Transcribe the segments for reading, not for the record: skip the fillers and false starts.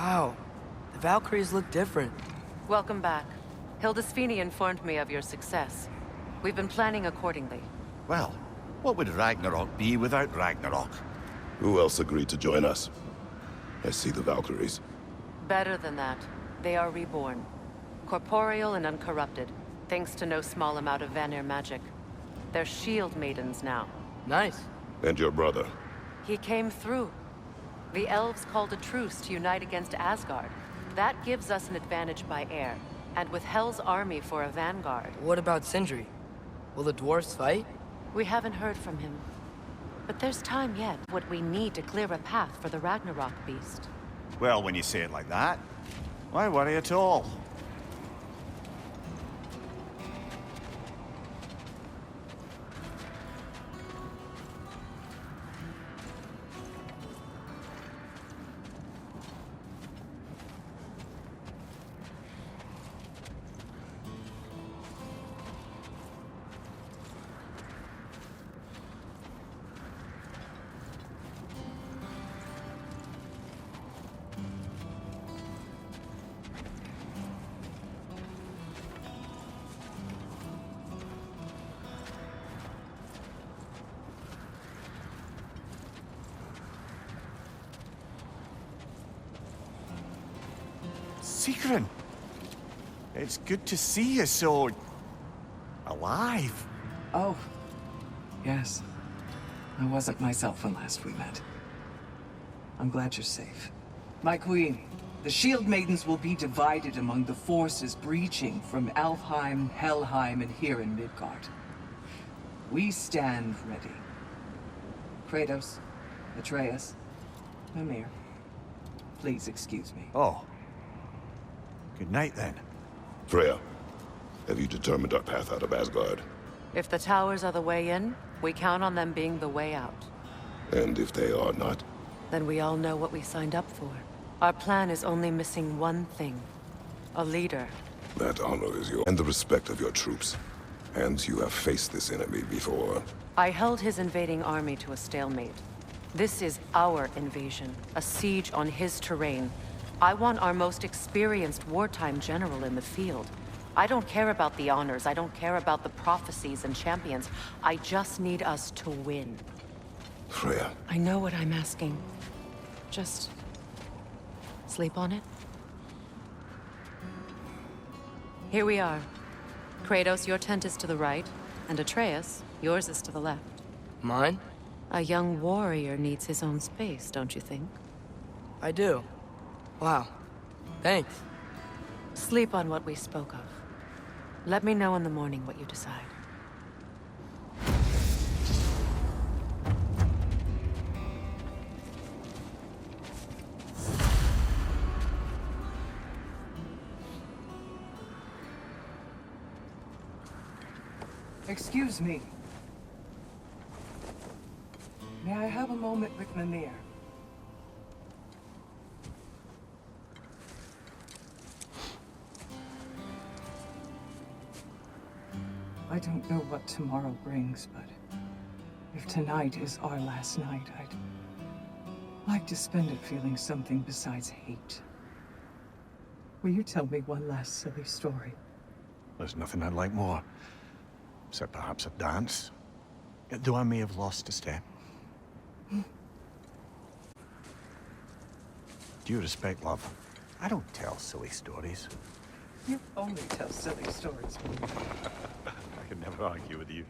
Wow, the Valkyries look different. Welcome back. Hildisfini informed me of your success. We've been planning accordingly. Well, what would Ragnarok be without Ragnarok? Who else agreed to join us? I see the Valkyries. Better than that. They are reborn. Corporeal and uncorrupted, thanks to no small amount of Vanir magic. They're shield maidens now. Nice. And your brother? He came through. The elves called a truce to unite against Asgard. That gives us an advantage by air, and with Hel's army for a vanguard. What about Sindri? Will the dwarves fight? We haven't heard from him. But there's time yet. What we need to clear a path for the Ragnarok beast. Well, when you say it like that, why worry at all? Yahya-Shykhyn! It's good to see you so... alive. Oh, yes. I wasn't myself when last we met. I'm glad you're safe. My queen, the Shield Maidens will be divided among the forces breaching from Alfheim, Helheim, and here in Midgard. We stand ready. Kratos, Atreus, Mimir, please excuse me. Oh. Good night, then. Freya, have you determined our path out of Asgard? If the towers are the way in, we count on them being the way out. And if they are not? Then we all know what we signed up for. Our plan is only missing one thing. A leader. That honor is yours, and the respect of your troops. And you have faced this enemy before. I held his invading army to a stalemate. This is our invasion, a siege on his terrain. I want our most experienced wartime general in the field. I don't care about the honors, I don't care about the prophecies and champions. I just need us to win. Freya. I know what I'm asking. Just... sleep on it? Here we are. Kratos, your tent is to the right, and Atreus, yours is to the left. Mine? A young warrior needs his own space, don't you think? I do. Wow. Thanks. Sleep on what we spoke of. Let me know in the morning what you decide. Excuse me. May I have a moment with Mimir? I don't know what tomorrow brings, but if tonight is our last night, I'd like to spend it feeling something besides hate. Will you tell me one last silly story? There's nothing I'd like more. Except perhaps a dance. Though I may have lost a step. Do you respect love? I don't tell silly stories. You only tell silly stories. I can never argue with you.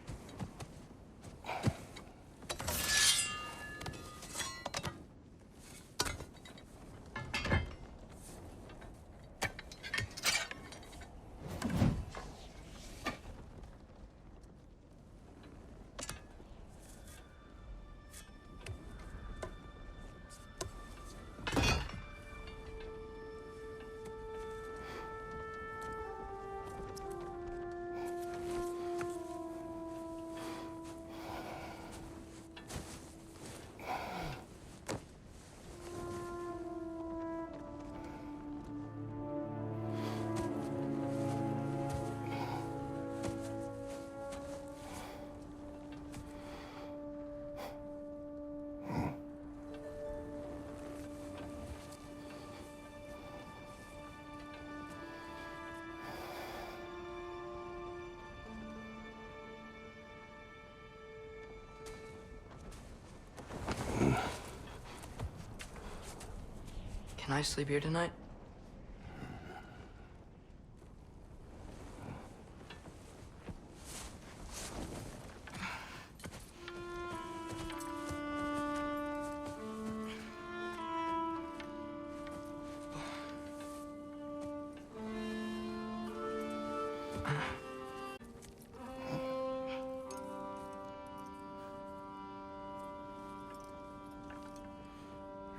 Can I sleep here tonight?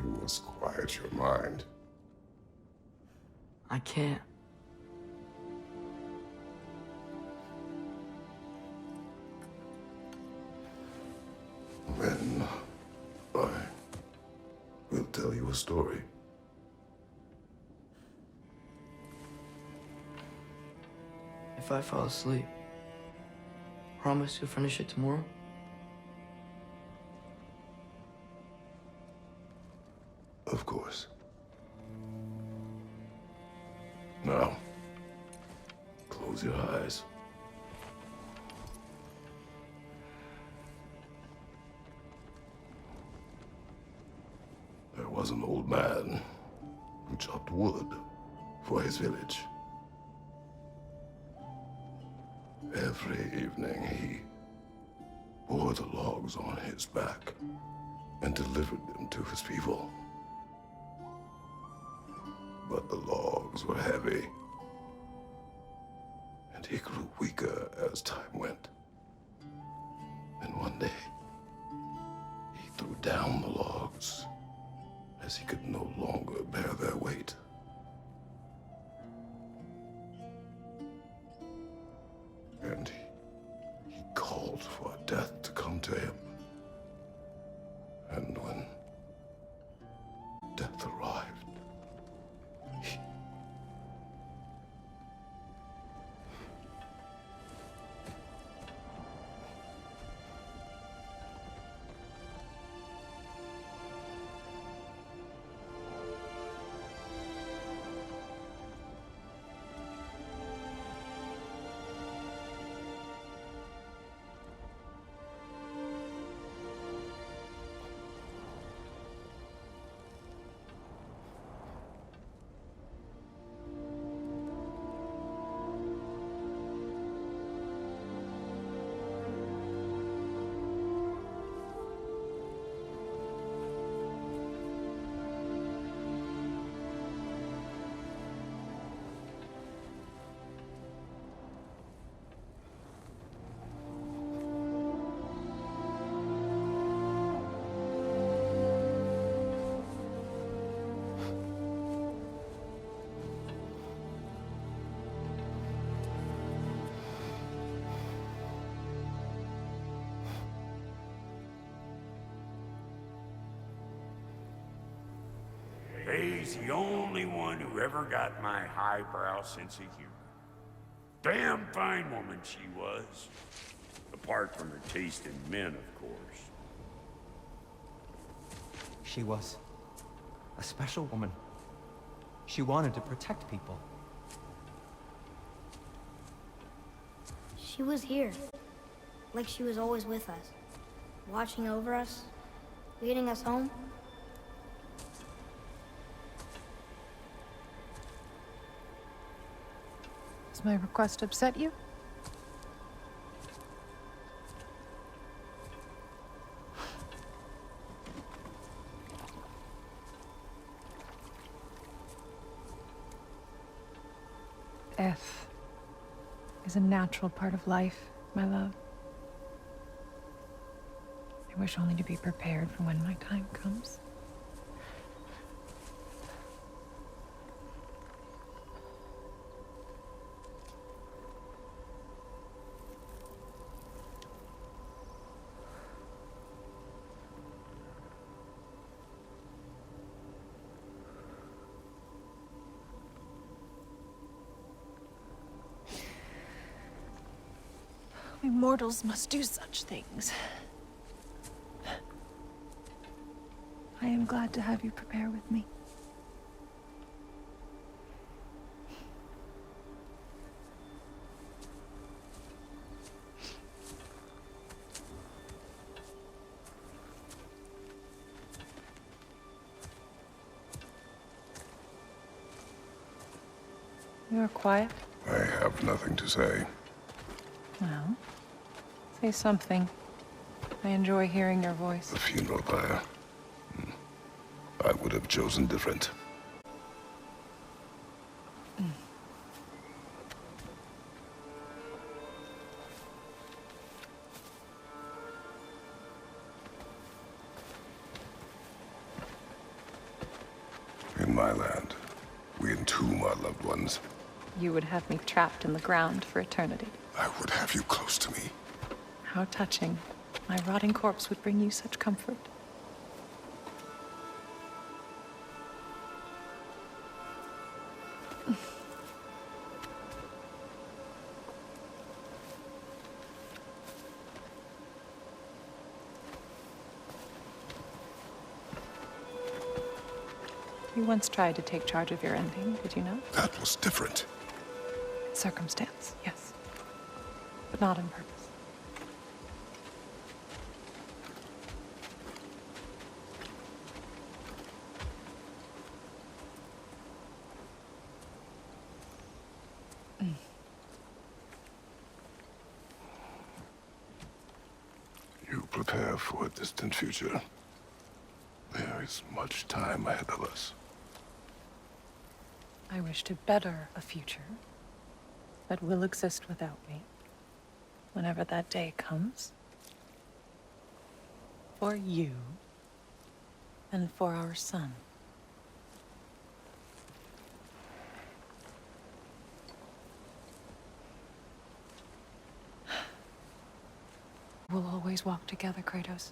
You must quiet your mind. I can't. Then I will tell you a story. If I fall asleep, promise you'll finish it tomorrow? Of course. Now, close your eyes. There was an old man who chopped wood for his village. Every evening he bore the logs on his back and delivered them to his people. But the logs were heavy, and he grew weaker as time went. And one day, he threw down the logs as he could no longer bear their weight. And he called for death to come to him. And when death arrived, He's the only one who ever got my highbrow sense of humor. Damn fine woman she was. Apart from her taste in men, of course. She was a special woman. She wanted to protect people. She was here, like she was always with us, watching over us, leading us home. Does my request upset you? Death is a natural part of life, my love. I wish only to be prepared for when my time comes. We mortals must do such things. I am glad to have you prepare with me. You're quiet. I have nothing to say. Well, say something. I enjoy hearing your voice. The funeral pyre. I would have chosen different. In my land, we entomb our loved ones. You would have me trapped in the ground for eternity. I would have you close to me. How touching. My rotting corpse would bring you such comfort. You once tried to take charge of your ending, did you know? That was different. Circumstance, yes. But not on purpose. You prepare for a distant future. There is much time ahead of us. I wish to better a future that will exist without me, whenever that day comes. For you, and for our son. We'll always walk together, Kratos.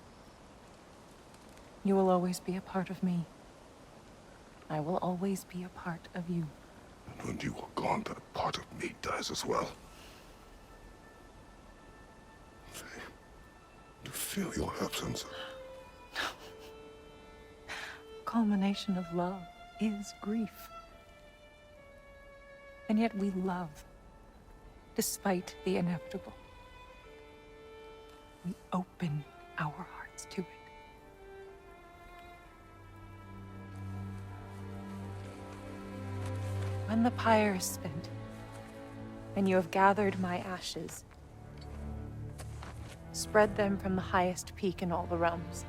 You will always be a part of me. I will always be a part of you. And when you are gone, that part of me dies as well. To feel your absence. Culmination of love is grief. And yet we love, despite the inevitable. We open our hearts to it. When the pyre is spent, and you have gathered my ashes, spread them from the highest peak in all the realms.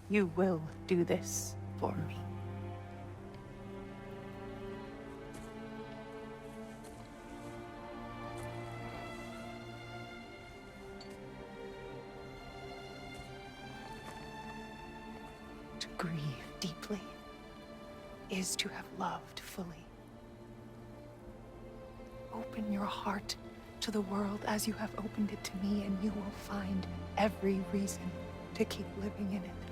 You will do this for me. To grieve deeply is to have loved fully. Open your heart to the world as you have opened it to me, and you will find every reason to keep living in it.